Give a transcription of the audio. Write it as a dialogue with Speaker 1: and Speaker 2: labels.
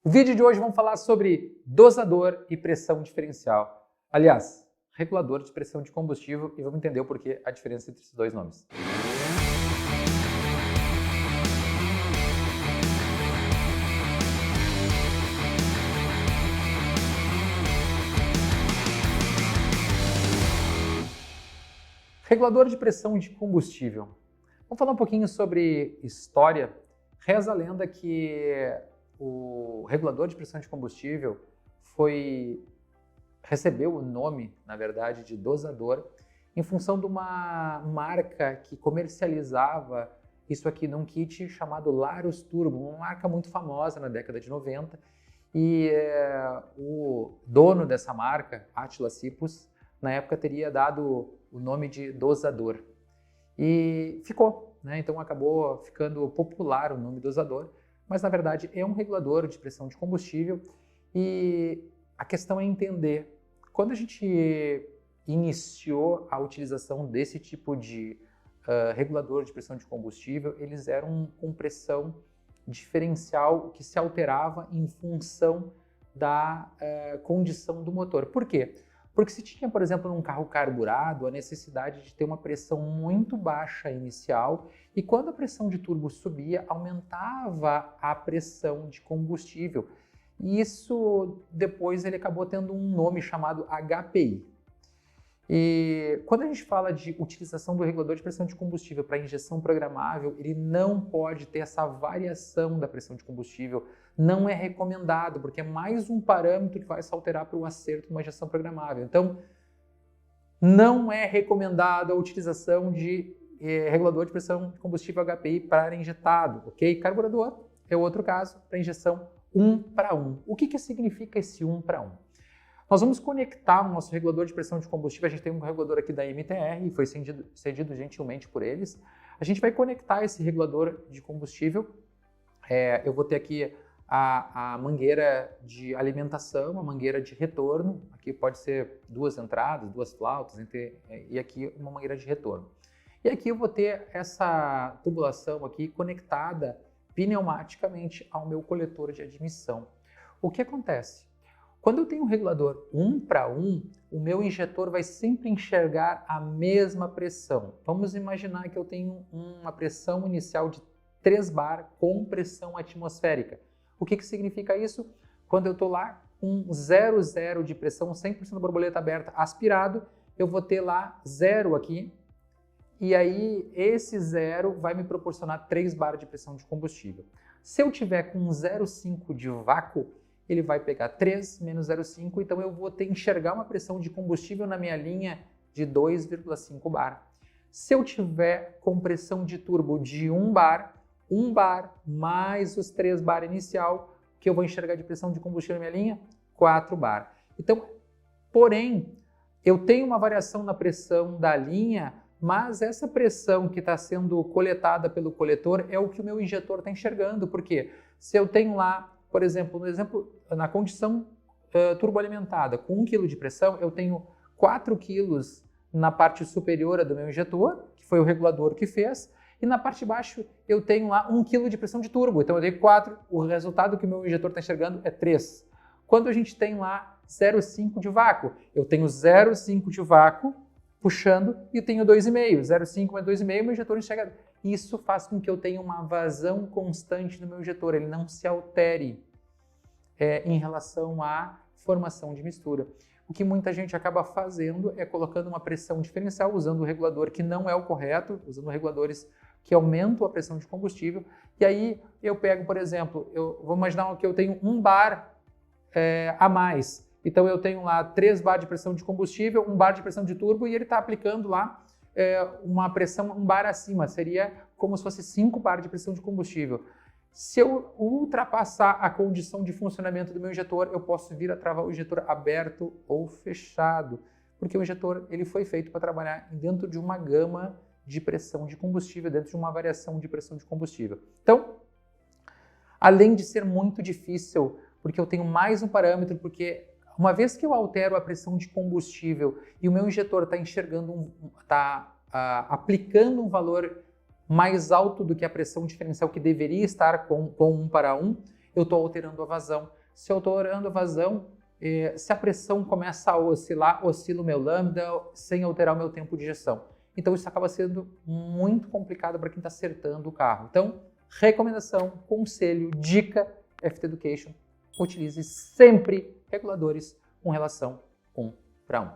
Speaker 1: No vídeo de hoje vamos falar sobre dosador e pressão diferencial. Aliás, regulador de pressão de combustível, e vamos entender o porquê a diferença entre esses dois nomes. Regulador de pressão de combustível. Vamos falar um pouquinho sobre história. Reza a lenda que o regulador de pressão de combustível recebeu o nome, na verdade, de dosador, em função de uma marca que comercializava isso aqui num kit chamado Larus Turbo, uma marca muito famosa na década de 90, e o dono dessa marca, Attila Sippus, na época teria dado o nome de dosador. E ficou, né? Então acabou ficando popular o nome dosador, mas na verdade é um regulador de pressão de combustível. E a questão é entender, quando a gente iniciou a utilização desse tipo de regulador de pressão de combustível, eles eram com pressão diferencial que se alterava em função da condição do motor. Por quê? Porque se tinha, por exemplo, num carro carburado, a necessidade de ter uma pressão muito baixa inicial, e quando a pressão de turbo subia, aumentava a pressão de combustível. E isso depois ele acabou tendo um nome chamado HPI. E quando a gente fala de utilização do regulador de pressão de combustível para injeção programável, ele não pode ter essa variação da pressão de combustível. Não é recomendado, porque é mais um parâmetro que vai se alterar para o acerto de uma injeção programável. Então, não é recomendada a utilização de regulador de pressão de combustível HPI para injetado, ok? Carburador é outro caso para injeção 1 para 1. O que significa esse 1 para 1? Nós vamos conectar o nosso regulador de pressão de combustível. A gente tem um regulador aqui da MTR, foi cedido gentilmente por eles. A gente vai conectar esse regulador de combustível. Eu vou ter aqui a mangueira de alimentação, a mangueira de retorno. Aqui pode ser duas entradas, duas flautas, e aqui uma mangueira de retorno. E aqui eu vou ter essa tubulação aqui conectada pneumaticamente ao meu coletor de admissão. O que acontece? Quando eu tenho um regulador 1 para 1, o meu injetor vai sempre enxergar a mesma pressão. Vamos imaginar que eu tenho uma pressão inicial de 3 bar com pressão atmosférica. O que significa isso? Quando eu estou lá com 0,0 de pressão, 100% da borboleta aberta, aspirado, eu vou ter lá 0 aqui, e aí esse 0 vai me proporcionar 3 bar de pressão de combustível. Se eu tiver com 0,5 de vácuo, ele vai pegar 3 menos 0,5, então eu vou enxergar uma pressão de combustível na minha linha de 2,5 bar. Se eu tiver com pressão de turbo de 1 bar mais os 3 bar inicial, que eu vou enxergar de pressão de combustível na minha linha, 4 bar. Então, porém, eu tenho uma variação na pressão da linha, mas essa pressão que está sendo coletada pelo coletor é o que o meu injetor está enxergando. Por quê? Se eu tenho lá, por exemplo, na condição turboalimentada, com 1 kg de pressão, eu tenho 4 kg na parte superior do meu injetor, que foi o regulador que fez, e na parte de baixo eu tenho lá 1 kg de pressão de turbo. Então eu tenho 4, o resultado que o meu injetor está enxergando é 3. Quando a gente tem lá 0,5 de vácuo, eu tenho 0,5 de vácuo puxando e eu tenho 2,5. 0,5 mais 2,5, meu injetor enxerga. Isso faz com que eu tenha uma vazão constante no meu injetor, ele não se altere em relação à formação de mistura. O que muita gente acaba fazendo é colocando uma pressão diferencial, usando o regulador que não é o correto, usando reguladores que aumentam a pressão de combustível. E aí eu pego, por exemplo, eu vou imaginar que eu tenho 1 bar a mais. Então eu tenho lá 3 bar de pressão de combustível, 1 bar de pressão de turbo, e ele está aplicando lá uma pressão 1 bar acima. Seria como se fosse 5 bar de pressão de combustível. Se eu ultrapassar a condição de funcionamento do meu injetor, eu posso vir a travar o injetor aberto ou fechado, porque o injetor ele foi feito para trabalhar dentro de uma gama de pressão de combustível, dentro de uma variação de pressão de combustível. Então, além de ser muito difícil, porque eu tenho mais um parâmetro, porque uma vez que eu altero a pressão de combustível e o meu injetor está enxergando, aplicando um valor mais alto do que a pressão diferencial que deveria estar com 1 para 1, eu estou alterando a vazão. Se eu estou alterando a vazão, se a pressão começa a oscilar, oscila o meu lambda sem alterar o meu tempo de gestão. Então isso acaba sendo muito complicado para quem está acertando o carro. Então, recomendação, conselho, dica, FT Education, utilize sempre reguladores com relação 1:1.